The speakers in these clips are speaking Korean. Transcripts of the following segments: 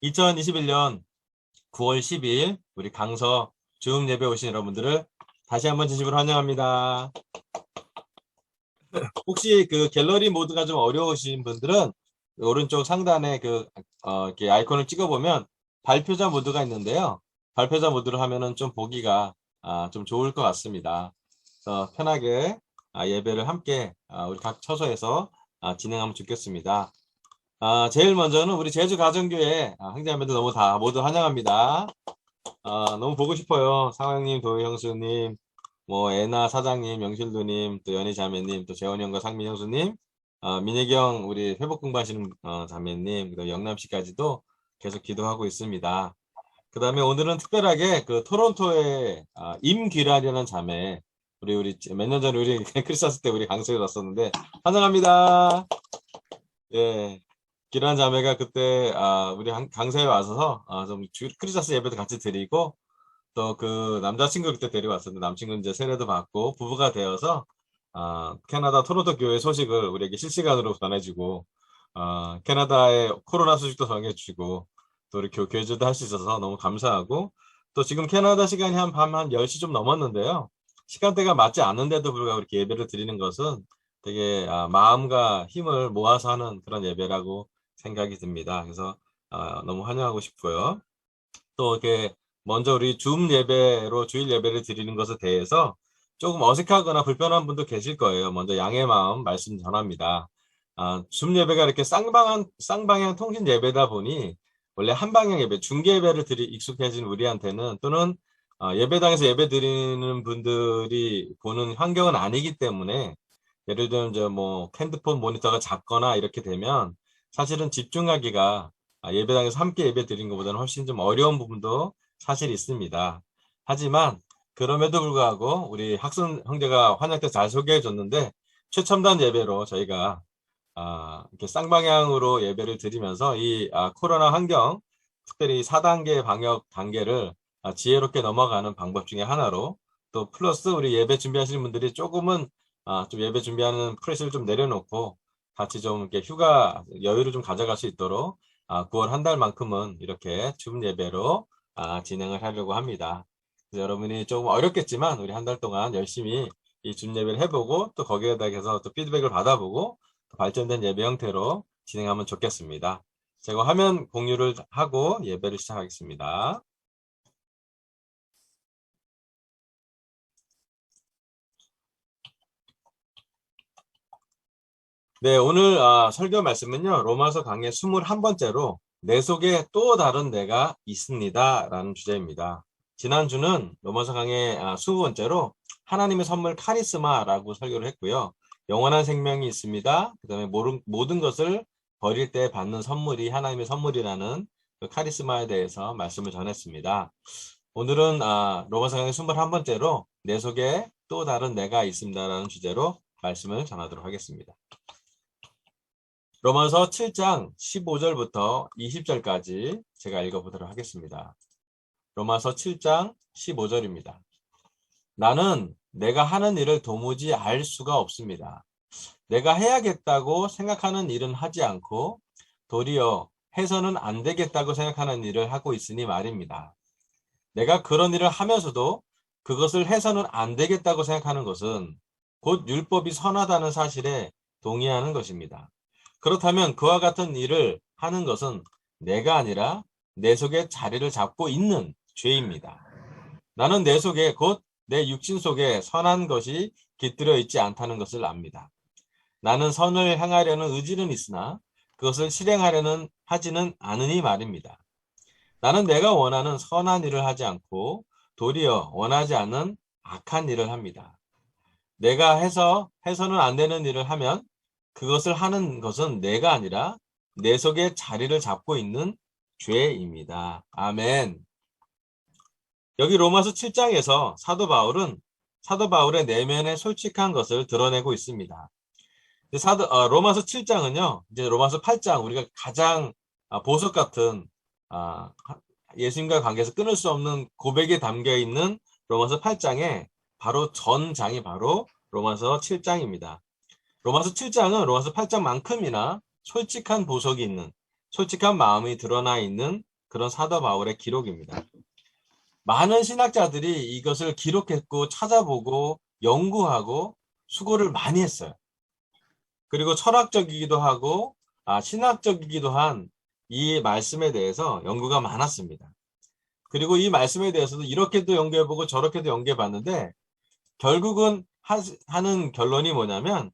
2021년 9월 10일 우리 강서 줌 예배 오신 여러분들을 다시 한번 진심으로 환영합니다. 혹시 그 갤러리 모드가 좀 어려우신 분들은 오른쪽 상단에 이렇게 아이콘을 찍어보면 발표자 모드가 있는데요. 발표자 모드로 하면은 좀 보기가 좀 좋을 것 같습니다. 그래서 편하게 예배를 함께 우리 각 처소에서 진행하면 좋겠습니다. 제일 먼저는 우리 제주가정교회 형제자매들 모두 환영합니다. 너무 보고 싶어요. 상황님, 도희 형수님, 뭐 애나 사장님, 영실도님, 또 연희 자매님, 또 재원 형과 상민 형수님, 민혜경 우리 회복 공부하시는 자매님, 또 영남 씨까지도 계속 기도하고 있습니다. 그 다음에 오늘은 특별하게 그 토론토의 임귀란이라는 자매, 우리 몇 년 전에 우리 크리스마스 때 우리 강서에 갔었는데 환영합니다. 예. 기란 자매가 그때 우리 강사에 와서 좀 크리스마스 예배도 같이 드리고 또 그 남자친구 그때 데려왔었는데 남친구는 이제 세례도 받고 부부가 되어서 캐나다 토론토 교회 소식을 우리에게 실시간으로 전해주고 캐나다의 코로나 소식도 전해주고 또 우리 교제도 할 수 있어서 너무 감사하고 또 지금 캐나다 시간이 밤 10시 좀 넘었는데요. 시간대가 맞지 않는데도 불구하고 이렇게 예배를 드리는 것은 되게 마음과 힘을 모아서 하는 그런 예배라고 생각이 듭니다. 그래서 너무 환영하고 싶고요. 또 이렇게 먼저 우리 줌 예배로 주일 예배를 드리는 것에 대해서 조금 어색하거나 불편한 분도 계실 거예요. 먼저 양해 마음 말씀 전합니다. 줌 예배가 이렇게 쌍방향 통신 예배다 보니 원래 한방향 예배, 중계 예배를 익숙해진 우리한테는 또는 예배당에서 예배 드리는 분들이 보는 환경은 아니기 때문에 예를 들면 이제 뭐 핸드폰 모니터가 작거나 이렇게 되면 사실은 집중하기가 예배당에서 함께 예배 드린 것보다는 훨씬 좀 어려운 부분도 사실 있습니다. 하지만 그럼에도 불구하고 우리 학생 형제가 환영 때 잘 소개해 줬는데 최첨단 예배로 저희가 이렇게 쌍방향으로 예배를 드리면서 이 코로나 환경 특별히 4단계 방역 단계를 지혜롭게 넘어가는 방법 중에 하나로 또 플러스 우리 예배 준비하시는 분들이 조금은 좀 예배 준비하는 프레시를 좀 내려놓고 같이 좀 이렇게 휴가 여유를 좀 가져갈 수 있도록 9월 한 달만큼은 이렇게 줌 예배로 진행을 하려고 합니다. 그래서 여러분이 조금 어렵겠지만 우리 한 달 동안 열심히 이 줌 예배를 해보고 또 거기에 대해서 또 피드백을 받아보고 또 발전된 예배 형태로 진행하면 좋겠습니다. 제가 화면 공유를 하고 예배를 시작하겠습니다. 네, 오늘 설교 말씀은요. 로마서 강의 21번째로 내 속에 또 다른 내가 있습니다 라는 주제입니다. 지난주는 로마서 강의 20번째로 하나님의 선물 카리스마라고 설교를 했고요. 영원한 생명이 있습니다. 그 다음에 모든 것을 버릴 때 받는 선물이 하나님의 선물이라는 그 카리스마에 대해서 말씀을 전했습니다. 오늘은 로마서 강의 21번째로 내 속에 또 다른 내가 있습니다 라는 주제로 말씀을 전하도록 하겠습니다. 로마서 7장 15절부터 20절까지 제가 읽어보도록 하겠습니다. 로마서 7장 15절입니다. 나는 내가 하는 일을 도무지 알 수가 없습니다. 내가 해야겠다고 생각하는 일은 하지 않고 도리어 해서는 안 되겠다고 생각하는 일을 하고 있으니 말입니다. 내가 그런 일을 하면서도 그것을 해서는 안 되겠다고 생각하는 것은 곧 율법이 선하다는 사실에 동의하는 것입니다. 그렇다면 그와 같은 일을 하는 것은 내가 아니라 내 속에 자리를 잡고 있는 죄입니다. 나는 내 속에 곧 내 육신 속에 선한 것이 깃들어 있지 않다는 것을 압니다. 나는 선을 행하려는 의지는 있으나 그것을 실행하려는 하지는 않으니 말입니다. 나는 내가 원하는 선한 일을 하지 않고 도리어 원하지 않는 악한 일을 합니다. 내가 해서는 안 되는 일을 하면 그것을 하는 것은 내가 아니라 내 속에 자리를 잡고 있는 죄입니다. 아멘. 여기 로마서 7장에서 사도 바울의 내면의 솔직한 것을 드러내고 있습니다. 로마서 7장은요, 이제 로마서 8장 우리가 가장 보석 같은 예수님과 관계에서 끊을 수 없는 고백에 담겨 있는 로마서 8장에 바로 전장이 바로 로마서 7장입니다. 로마서 7장은 로마서 8장만큼이나 솔직한 보석이 있는, 솔직한 마음이 드러나 있는 그런 사도 바울의 기록입니다. 많은 신학자들이 이것을 기록했고 찾아보고 연구하고 수고를 많이 했어요. 그리고 철학적이기도 하고 신학적이기도 한 이 말씀에 대해서 연구가 많았습니다. 그리고 이 말씀에 대해서도 이렇게도 연구해보고 저렇게도 연구해봤는데 결국은 하는 결론이 뭐냐면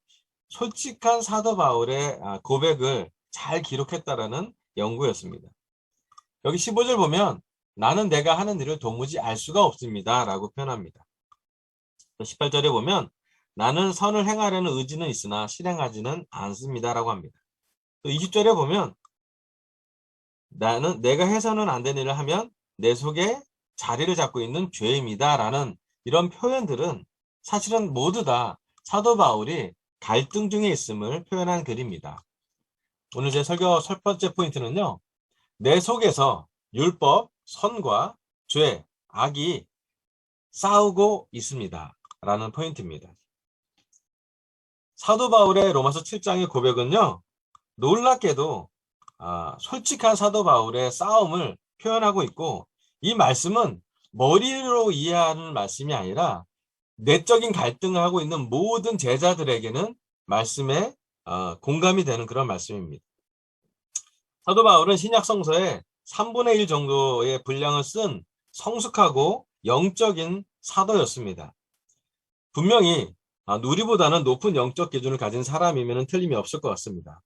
솔직한 사도 바울의 고백을 잘 기록했다라는 연구였습니다. 여기 15절 보면 나는 내가 하는 일을 도무지 알 수가 없습니다 라고 표현합니다. 18절에 보면 나는 선을 행하려는 의지는 있으나 실행하지는 않습니다 라고 합니다. 또 20절에 보면 나는 내가 해서는 안 되는 일을 하면 내 속에 자리를 잡고 있는 죄입니다 라는 이런 표현들은 사실은 모두 다 사도 바울이 갈등 중에 있음을 표현한 글입니다. 오늘 제 설교 첫 번째 포인트는요. 내 속에서 율법, 선과 죄, 악이 싸우고 있습니다 라는 포인트입니다. 사도 바울의 로마서 7장의 고백은요. 놀랍게도 솔직한 사도 바울의 싸움을 표현하고 있고 이 말씀은 머리로 이해하는 말씀이 아니라 내적인 갈등을 하고 있는 모든 제자들에게는 말씀에 공감이 되는 그런 말씀입니다. 사도 바울은 신약 성서에 3분의 1 정도의 분량을 쓴 성숙하고 영적인 사도였습니다. 분명히 누리보다는 높은 영적 기준을 가진 사람이면 틀림이 없을 것 같습니다.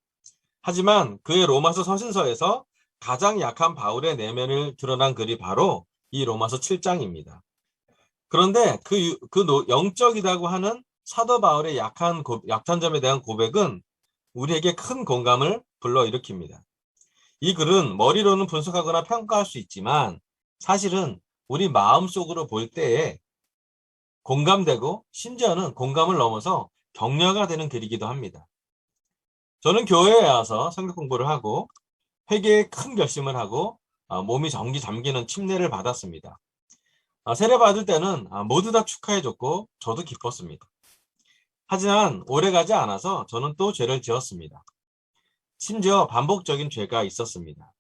하지만 그의 로마서 서신서에서 가장 약한 바울의 내면을 드러난 글이 바로 이 로마서 7장입니다. 그런데 그 영적이라고 하는 사도 바울의 약한 점에 대한 고백은 우리에게 큰 공감을 불러일으킵니다. 이 글은 머리로는 분석하거나 평가할 수 있지만 사실은 우리 마음속으로 볼 때에 공감되고 심지어는 공감을 넘어서 격려가 되는 글이기도 합니다. 저는 교회에 와서 성경 공부를 하고 회개에 큰 결심을 하고 몸이 정기 잠기는 침례를 받았습니다. 세례 받을 때는 모두 다 축하해줬고 저도 기뻤습니다. 하지만 오래가지 않아서 저는 또 죄를 지었습니다. 심지어 반복적인 죄가 있었습니다.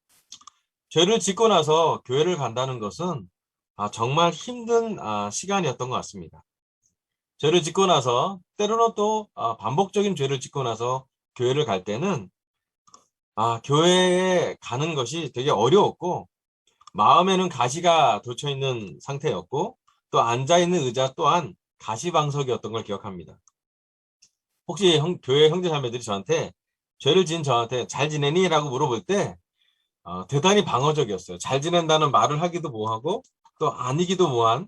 죄를 짓고 나서 교회를 간다는 것은 정말 힘든 시간이었던 것 같습니다. 죄를 짓고 나서 때로는 또 반복적인 죄를 짓고 나서 교회를 갈 때는 교회에 가는 것이 되게 어려웠고 마음에는 가시가 돋쳐 있는 상태였고 또 앉아있는 의자 또한 가시방석이었던 걸 기억합니다. 혹시 교회 형제자매들이 저한테 죄를 지은 저한테 잘 지내니? 라고 물어볼 때 대단히 방어적이었어요. 잘 지낸다는 말을 하기도 뭐하고 또 아니기도 뭐한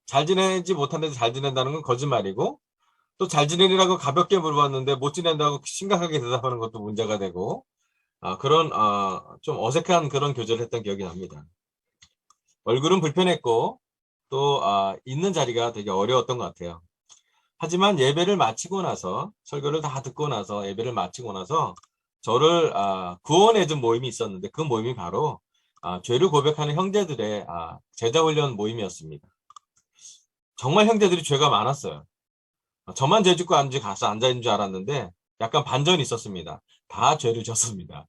잘 지내지 못하는데 잘 지낸다는 건 거짓말이고 또 잘 지내니라고 가볍게 물어봤는데 못 지낸다고 심각하게 대답하는 것도 문제가 되고 그런 좀 어색한 그런 교제를 했던 기억이 납니다. 얼굴은 불편했고 또 있는 자리가 되게 어려웠던 것 같아요. 하지만 예배를 마치고 나서 설교를 다 듣고 나서 예배를 마치고 나서 저를 구원해준 모임이 있었는데 그 모임이 바로 죄를 고백하는 형제들의 제자훈련 모임이었습니다. 정말 형제들이 죄가 많았어요. 저만 죄 짓고 가서 앉아있는 줄 알았는데 약간 반전이 있었습니다. 다 죄를 졌습니다.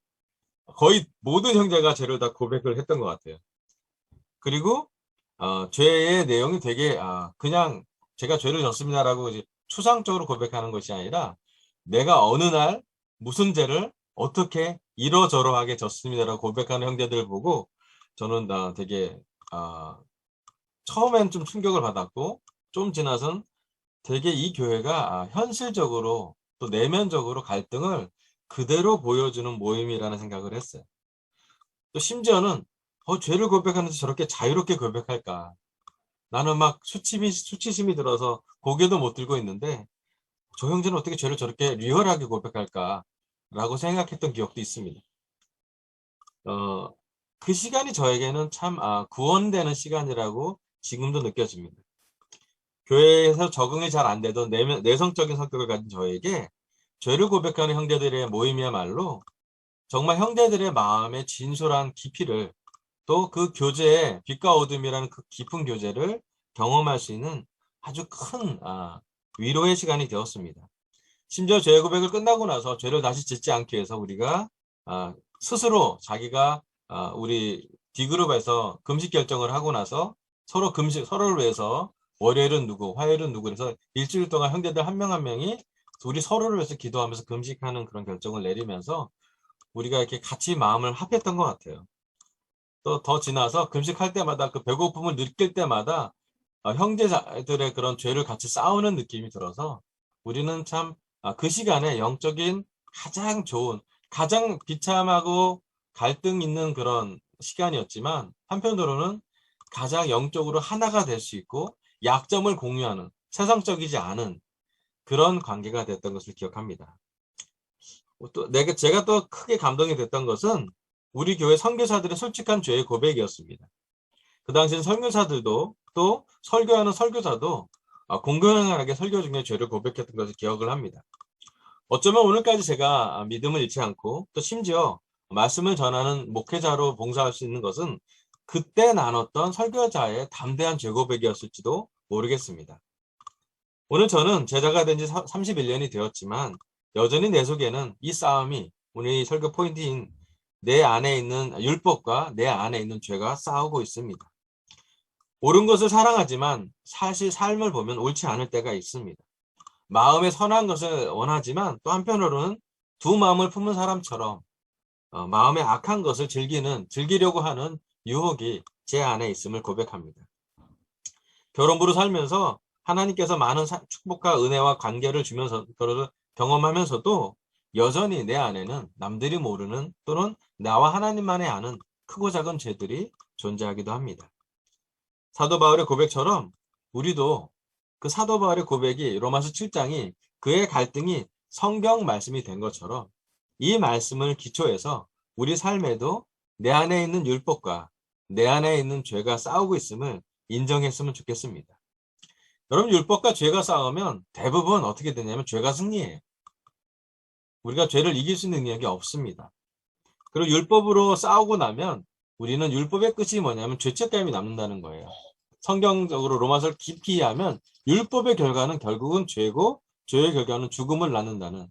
거의 모든 형제가 죄를 다 고백을 했던 것 같아요. 그리고 죄의 내용이 되게 그냥 제가 죄를 졌습니다라고 이제 추상적으로 고백하는 것이 아니라 내가 어느 날 무슨 죄를 어떻게 이러저러하게 졌습니다라고 고백하는 형제들을 보고 저는 되게 처음엔 좀 충격을 받았고 좀 지나선 되게 이 교회가 현실적으로 또 내면적으로 갈등을 그대로 보여주는 모임이라는 생각을 했어요. 또 심지어는 죄를 고백하는데 저렇게 자유롭게 고백할까? 나는 막 수치심이 들어서 고개도 못 들고 있는데 저 형제는 어떻게 죄를 저렇게 리얼하게 고백할까? 라고 생각했던 기억도 있습니다. 그 시간이 저에게는 참 구원되는 시간이라고 지금도 느껴집니다. 교회에서 적응이 잘 안 되던 내성적인 성격을 가진 저에게 죄를 고백하는 형제들의 모임이야말로 정말 형제들의 마음의 진솔한 깊이를 또 그 교제의 빛과 어둠이라는 그 깊은 교제를 경험할 수 있는 아주 큰 위로의 시간이 되었습니다. 심지어 죄 고백을 끝나고 나서 죄를 다시 짓지 않기 위해서 우리가 스스로 자기가 우리 D그룹에서 금식 결정을 하고 나서 서로를 위해서 월요일은 누구, 화요일은 누구, 그래서 일주일 동안 형제들 한 명 한 명이 우리 서로를 위해서 기도하면서 금식하는 그런 결정을 내리면서 우리가 이렇게 같이 마음을 합했던 것 같아요. 또 더 지나서 금식할 때마다 그 배고픔을 느낄 때마다 형제들의 그런 죄를 같이 싸우는 느낌이 들어서 우리는 참 그 시간에 영적인 가장 좋은, 가장 비참하고 갈등 있는 그런 시간이었지만 한편으로는 가장 영적으로 하나가 될 수 있고 약점을 공유하는 세상적이지 않은 그런 관계가 됐던 것을 기억합니다. 또 제가 또 크게 감동이 됐던 것은 우리 교회 선교사들의 솔직한 죄의 고백이었습니다. 그 당시엔 선교사들도 또 설교하는 설교사도 공공연하게 설교 중에 죄를 고백했던 것을 기억을 합니다. 어쩌면 오늘까지 제가 믿음을 잃지 않고 또 심지어 말씀을 전하는 목회자로 봉사할 수 있는 것은 그때 나눴던 설교자의 담대한 죄 고백이었을지도 모르겠습니다. 오늘 저는 제자가 된 지 31년이 되었지만 여전히 내 속에는 이 싸움이 오늘 이 설교 포인트인 내 안에 있는 율법과 내 안에 있는 죄가 싸우고 있습니다. 옳은 것을 사랑하지만 사실 삶을 보면 옳지 않을 때가 있습니다. 마음에 선한 것을 원하지만 또 한편으로는 두 마음을 품은 사람처럼 마음에 악한 것을 즐기려고 하는 유혹이 제 안에 있음을 고백합니다. 결혼부로 살면서 하나님께서 많은 축복과 은혜와 관계를 주면서 그를 경험하면서도 여전히 내 안에는 남들이 모르는 또는 나와 하나님만이 아는 크고 작은 죄들이 존재하기도 합니다. 사도 바울의 고백처럼 우리도 그 사도 바울의 고백이 로마서 7장이 그의 갈등이 성경 말씀이 된 것처럼 이 말씀을 기초해서 우리 삶에도 내 안에 있는 율법과 내 안에 있는 죄가 싸우고 있음을 인정했으면 좋겠습니다. 여러분, 율법과 죄가 싸우면 대부분 어떻게 되냐면 죄가 승리해요. 우리가 죄를 이길 수 있는 능력이 없습니다. 그리고 율법으로 싸우고 나면 우리는 율법의 끝이 뭐냐면 죄책감이 남는다는 거예요. 성경적으로 로마서를 깊이 이해하면 율법의 결과는 결국은 죄고 죄의 결과는 죽음을 낳는다는,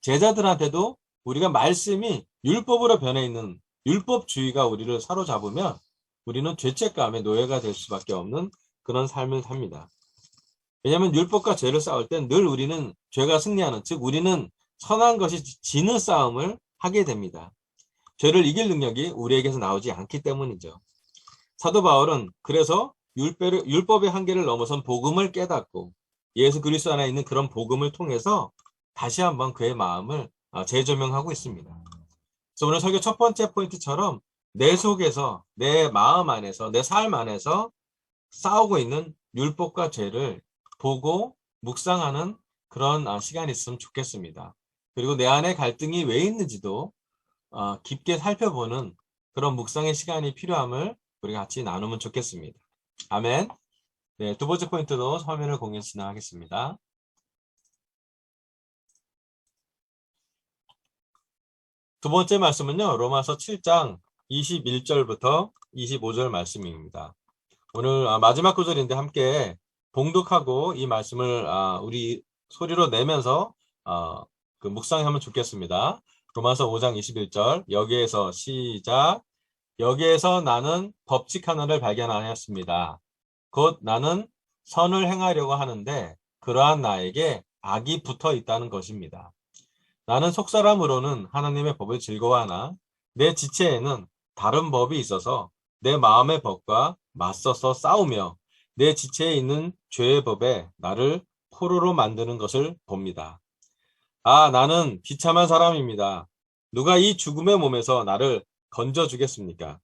제자들한테도 우리가 말씀이 율법으로 변해 있는 율법주의가 우리를 사로잡으면 우리는 죄책감의 노예가 될 수밖에 없는 그런 삶을 삽니다. 왜냐하면 율법과 죄를 싸울 땐 늘 우리는 죄가 승리하는, 즉 우리는 선한 것이 지는 싸움을 하게 됩니다. 죄를 이길 능력이 우리에게서 나오지 않기 때문이죠. 사도 바울은 그래서 율법의 한계를 넘어선 복음을 깨닫고 예수 그리스도 안에 있는 그런 복음을 통해서 다시 한번 그의 마음을 재조명하고 있습니다. 그래서 오늘 설교 첫 번째 포인트처럼 내 속에서, 내 마음 안에서, 내 삶 안에서 싸우고 있는 율법과 죄를 보고 묵상하는 그런 시간이 있으면 좋겠습니다. 그리고 내 안에 갈등이 왜 있는지도 깊게 살펴보는 그런 묵상의 시간이 필요함을 우리 같이 나누면 좋겠습니다. 아멘. 네, 두 번째 포인트도 화면을 공유해서 진행하겠습니다. 두 번째 말씀은요, 로마서 7장 21절부터 25절 말씀입니다. 오늘 마지막 구절인데 함께 봉독하고 이 말씀을 우리 소리로 내면서 그 묵상하면 좋겠습니다. 로마서 5장 21절, 여기에서 시작. 여기에서 나는 법칙 하나를 발견하였습니다. 곧 나는 선을 행하려고 하는데 그러한 나에게 악이 붙어 있다는 것입니다. 나는 속사람으로는 하나님의 법을 즐거워하나 내 지체에는 다른 법이 있어서 내 마음의 법과 맞서서 싸우며 내 지체에 있는 죄의 법에 나를 포로로 만드는 것을 봅니다. 나는 비참한 사람입니다. 누가 이 죽음의 몸에서 나를 건져주겠습니까?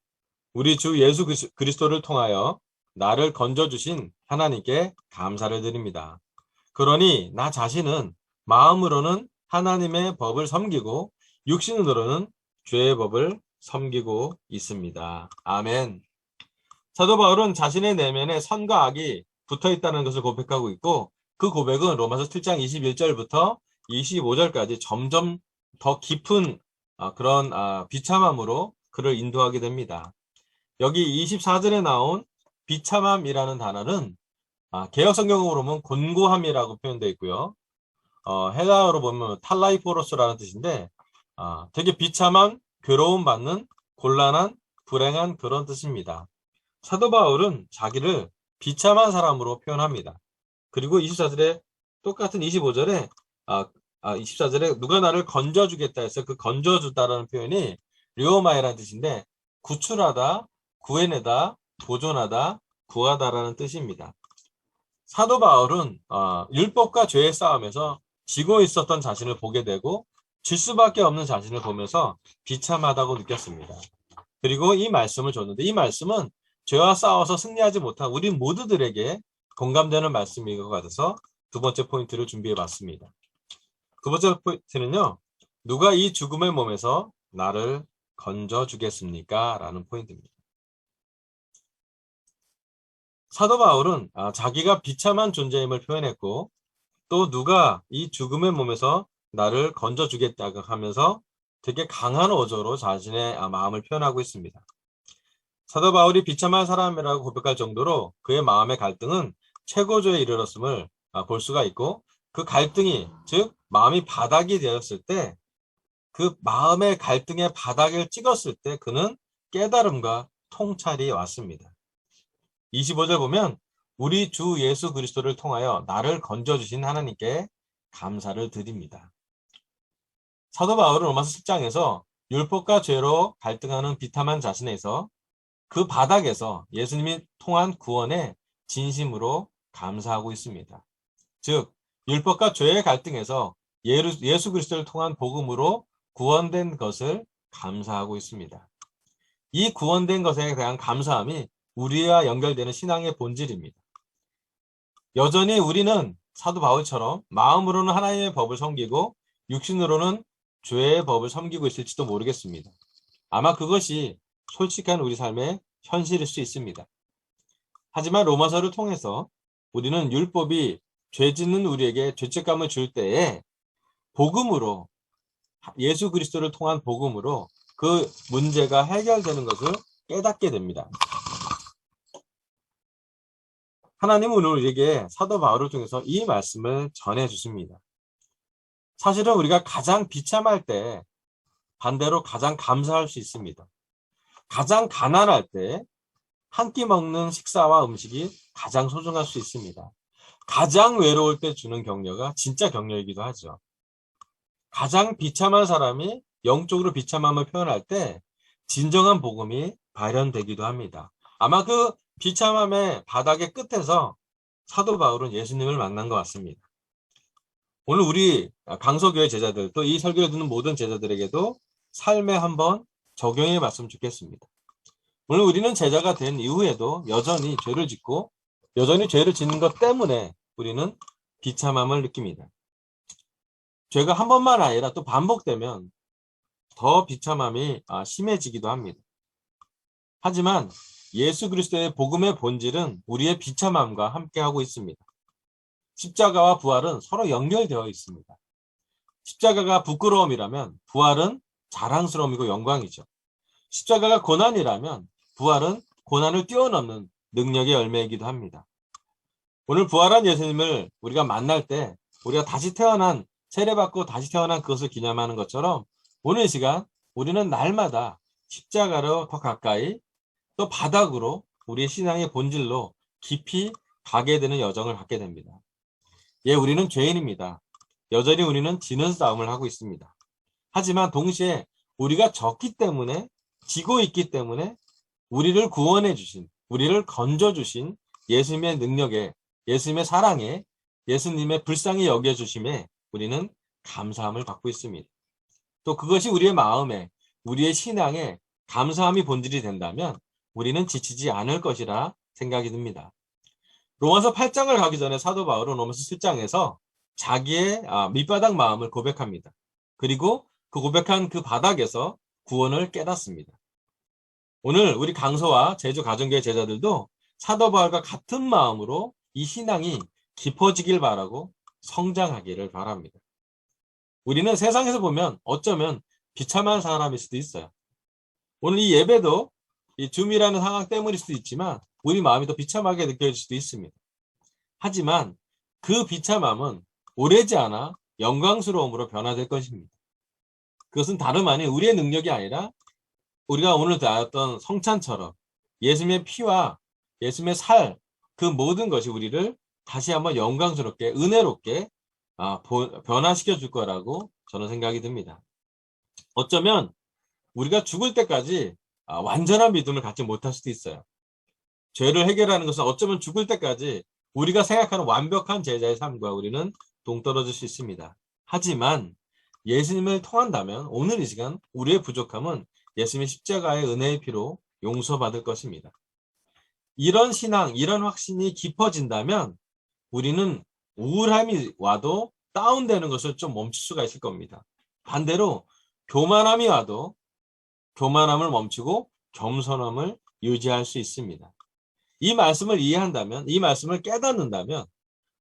우리 주 예수 그리스도를 통하여 나를 건져주신 하나님께 감사를 드립니다. 그러니 나 자신은 마음으로는 하나님의 법을 섬기고 육신으로는 죄의 법을 섬기고 있습니다. 아멘. 사도 바울은 자신의 내면에 선과 악이 붙어 있다는 것을 고백하고 있고, 그 고백은 로마서 7장 21절부터 25절까지 점점 더 깊은 그런 비참함으로 그를 인도하게 됩니다. 여기 24절에 나온 비참함이라는 단어는 개역 성경으로 보면 곤고함이라고 표현되어 있고요. 헬라어로 보면 탈라이포로스라는 뜻인데 되게 비참한, 괴로움 받는, 곤란한, 불행한 그런 뜻입니다. 사도 바울은 자기를 비참한 사람으로 표현합니다. 그리고 24절에 똑같은 25절에 24절에 누가 나를 건져주겠다 해서 그 건져주다라는 표현이 류오마이라는 뜻인데 구출하다, 구해내다, 보존하다, 구하다라는 뜻입니다. 사도 바울은 율법과 죄의 싸움에서 지고 있었던 자신을 보게 되고 질 수밖에 없는 자신을 보면서 비참하다고 느꼈습니다. 그리고 이 말씀을 줬는데 이 말씀은 죄와 싸워서 승리하지 못한 우리 모두들에게 공감되는 말씀인 것 같아서 두 번째 포인트를 준비해 봤습니다. 두 번째 포인트는요. 누가 이 죽음의 몸에서 나를 건져주겠습니까? 라는 포인트입니다. 사도 바울은 자기가 비참한 존재임을 표현했고 또 누가 이 죽음의 몸에서 나를 건져주겠다고 하면서 되게 강한 어조로 자신의 마음을 표현하고 있습니다. 사도 바울이 비참한 사람이라고 고백할 정도로 그의 마음의 갈등은 최고조에 이르렀음을 볼 수가 있고 그 갈등이 즉 마음이 바닥이 되었을 때 그 마음의 갈등의 바닥을 찍었을 때 그는 깨달음과 통찰이 왔습니다. 25절 보면 우리 주 예수 그리스도를 통하여 나를 건져주신 하나님께 감사를 드립니다. 사도 바울은 로마서 10장에서 율법과 죄로 갈등하는 비참한 자신에서 그 바닥에서 예수님이 통한 구원에 진심으로 감사하고 있습니다. 즉 율법과 죄의 갈등에서 예수 그리스도를 통한 복음으로 구원된 것을 감사하고 있습니다. 이 구원된 것에 대한 감사함이 우리와 연결되는 신앙의 본질입니다. 여전히 우리는 사도 바울처럼 마음으로는 하나님의 법을 섬기고 육신으로는 죄의 법을 섬기고 있을지도 모르겠습니다. 아마 그것이 솔직한 우리 삶의 현실일 수 있습니다. 하지만 로마서를 통해서 우리는 율법이 죄 짓는 우리에게 죄책감을 줄 때에 복음으로 예수 그리스도를 통한 복음으로 그 문제가 해결되는 것을 깨닫게 됩니다. 하나님은 오늘 우리에게 사도 바울을 통해서 이 말씀을 전해 주십니다. 사실은 우리가 가장 비참할 때 반대로 가장 감사할 수 있습니다. 가장 가난할 때 한 끼 먹는 식사와 음식이 가장 소중할 수 있습니다. 가장 외로울 때 주는 격려가 진짜 격려이기도 하죠. 가장 비참한 사람이 영적으로 비참함을 표현할 때 진정한 복음이 발현되기도 합니다. 아마 그 비참함의 바닥의 끝에서 사도 바울은 예수님을 만난 것 같습니다. 오늘 우리 강서교회 제자들 또 이 설교를 듣는 모든 제자들에게도 삶에 한번 적용해 봤으면 좋겠습니다. 오늘 우리는 제자가 된 이후에도 여전히 죄를 짓고 여전히 죄를 짓는 것 때문에 우리는 비참함을 느낍니다. 죄가 한 번만 아니라 또 반복되면 더 비참함이 심해지기도 합니다. 하지만 예수 그리스도의 복음의 본질은 우리의 비참함과 함께하고 있습니다. 십자가와 부활은 서로 연결되어 있습니다. 십자가가 부끄러움이라면 부활은 자랑스러움이고 영광이죠. 십자가가 고난이라면 부활은 고난을 뛰어넘는 능력의 열매이기도 합니다. 오늘 부활한 예수님을 우리가 만날 때 우리가 다시 태어난 세례받고 다시 태어난 그것을 기념하는 것처럼 오늘 이 시간 우리는 날마다 십자가로 더 가까이 또 바닥으로 우리의 신앙의 본질로 깊이 가게 되는 여정을 갖게 됩니다. 예, 우리는 죄인입니다. 여전히 우리는 지는 싸움을 하고 있습니다. 하지만 동시에 우리가 졌기 때문에 지고 있기 때문에 우리를 구원해 주신, 우리를 건져 주신 예수님의 능력에, 예수님의 사랑에, 예수님의 불쌍히 여겨 주심에 우리는 감사함을 갖고 있습니다. 또 그것이 우리의 마음에, 우리의 신앙에 감사함이 본질이 된다면 우리는 지치지 않을 것이라 생각이 듭니다. 로마서 8장을 가기 전에 사도 바울은 로마서 7장에서 자기의 밑바닥 마음을 고백합니다. 그리고 그 고백한 그 바닥에서 구원을 깨닫습니다. 오늘 우리 강서와 제주 가정교회 제자들도 사도 바울과 같은 마음으로 이 신앙이 깊어지길 바라고 성장하기를 바랍니다. 우리는 세상에서 보면 어쩌면 비참한 사람일 수도 있어요. 오늘 이 예배도 이 줌이라는 상황 때문일 수도 있지만 우리 마음이 더 비참하게 느껴질 수도 있습니다. 하지만 그 비참함은 오래지 않아 영광스러움으로 변화될 것입니다. 그것은 다름 아닌 우리의 능력이 아니라 우리가 오늘 나눴던 성찬처럼 예수님의 피와 예수님의 살, 그 모든 것이 우리를 다시 한번 영광스럽게 은혜롭게 변화시켜 줄 거라고 저는 생각이 듭니다. 어쩌면 우리가 죽을 때까지 완전한 믿음을 갖지 못할 수도 있어요. 죄를 해결하는 것은 어쩌면 죽을 때까지 우리가 생각하는 완벽한 제자의 삶과 우리는 동떨어질 수 있습니다. 하지만 예수님을 통한다면 오늘 이 시간 우리의 부족함은 예수님의 십자가의 은혜의 피로 용서받을 것입니다. 이런 신앙, 이런 확신이 깊어진다면 우리는 우울함이 와도 다운되는 것을 좀 멈출 수가 있을 겁니다. 반대로 교만함이 와도 교만함을 멈추고 겸손함을 유지할 수 있습니다. 이 말씀을 이해한다면, 이 말씀을 깨닫는다면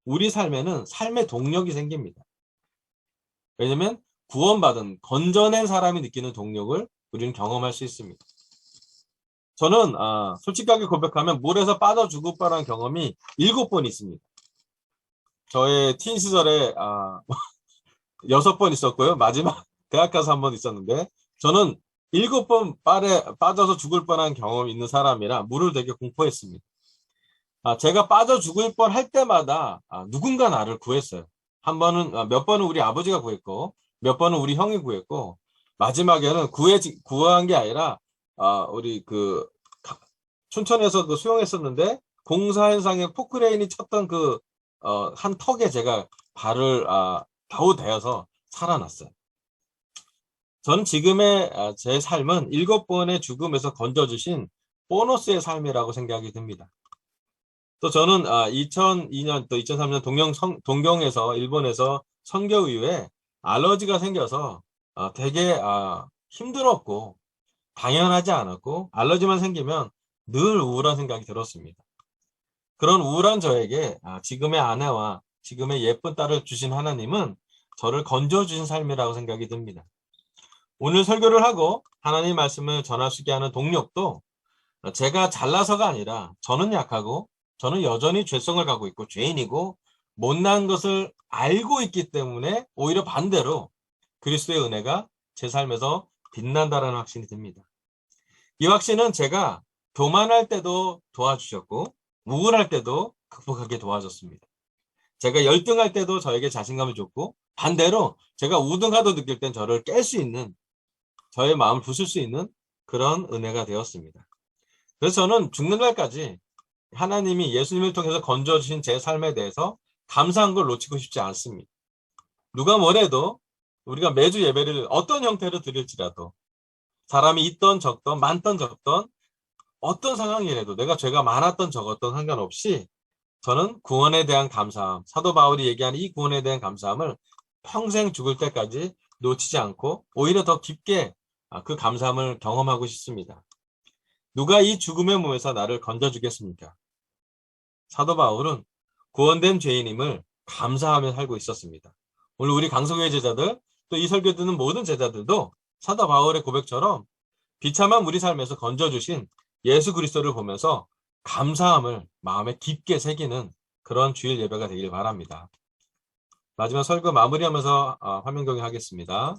우리 삶에는 삶의 동력이 생깁니다. 왜냐하면 구원받은 건져낸 사람이 느끼는 동력을 우리는 경험할 수 있습니다. 저는 솔직하게 고백하면 물에서 빠져 죽을 뻔한 경험이 7번 있습니다. 저의 틴 시절에 6번 있었고요. 마지막 대학 가서 1번 있었는데 저는 7번 빠져서 죽을 뻔한 경험이 있는 사람이라 물을 되게 공포했습니다. 제가 빠져 죽을 뻔 할 때마다 누군가 나를 구했어요. 몇 번은 우리 아버지가 구했고 몇 번은 우리 형이 구했고 마지막에는 구한 게 아니라 우리 춘천에서 수영했었는데 공사 현상에 포크레인이 쳤던 한 턱에 제가 발을 겨우 대어서 살아났어요. 전 지금의 제 삶은 7번의 죽음에서 건져주신 보너스의 삶이라고 생각이 듭니다. 또 저는 2002년 또 2003년 동경에서 일본에서 선교 이후에 알러지가 생겨서 되게 힘들었고 당연하지 않았고 알러지만 생기면 늘 우울한 생각이 들었습니다. 그런 우울한 저에게 지금의 아내와 지금의 예쁜 딸을 주신 하나님은 저를 건져주신 삶이라고 생각이 듭니다. 오늘 설교를 하고 하나님 말씀을 전할 수 있게 하는 동력도 제가 잘나서가 아니라 저는 약하고 저는 여전히 죄성을 갖고 있고 죄인이고 못난 것을 알고 있기 때문에 오히려 반대로 그리스도의 은혜가 제 삶에서 빛난다라는 확신이 듭니다. 이 확신은 제가 교만할 때도 도와주셨고 우울할 때도 극복하게 도와줬습니다. 제가 열등할 때도 저에게 자신감을 줬고 반대로 제가 우등하도 느낄 땐 저를 깰 수 있는 저의 마음을 부술 수 있는 그런 은혜가 되었습니다. 그래서 저는 죽는 날까지 하나님이 예수님을 통해서 건져주신 제 삶에 대해서 감사한 걸 놓치고 싶지 않습니다. 누가 뭐래도 우리가 매주 예배를 어떤 형태로 드릴지라도 사람이 있던 적던 많던 적던 어떤 상황이라도 내가 죄가 많았던 적었던 상관없이 저는 구원에 대한 감사함, 사도 바울이 얘기하는 이 구원에 대한 감사함을 평생 죽을 때까지 놓치지 않고 오히려 더 깊게 그 감사함을 경험하고 싶습니다. 누가 이 죽음의 몸에서 나를 건져주겠습니까? 사도 바울은 구원된 죄인임을 감사하며 살고 있었습니다. 오늘 우리 강성교회 제자들 또 이 설교 듣는 모든 제자들도 사도 바울의 고백처럼 비참한 우리 삶에서 건져주신 예수 그리스도를 보면서 감사함을 마음에 깊게 새기는 그런 주일 예배가 되길 바랍니다. 마지막 설교 마무리하면서 화면 공유하겠습니다.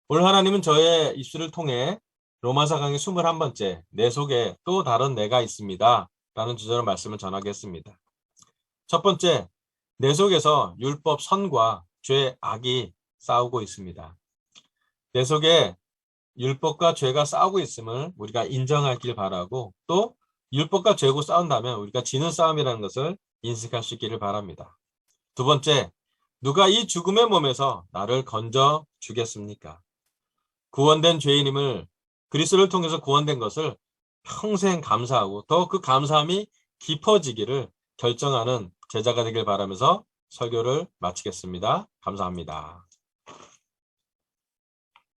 오늘 하나님은 저의 입술을 통해 로마서 강의 21번째 내 속에 또 다른 내가 있습니다 라는 주제로 말씀을 전하겠습니다. 첫 번째, 내 속에서 율법 선과 죄 악이 싸우고 있습니다. 내 속에 율법과 죄가 싸우고 있음을 우리가 인정하길 바라고 또 율법과 죄고 싸운다면 우리가 지는 싸움이라는 것을 인식할 수 있기를 바랍니다. 두 번째, 누가 이 죽음의 몸에서 나를 건져 주겠습니까? 구원된 죄인임을 그리스도를 통해서 구원된 것을 평생 감사하고 더 그 감사함이 깊어지기를 결정하는 제자가 되길 바라면서 설교를 마치겠습니다. 감사합니다.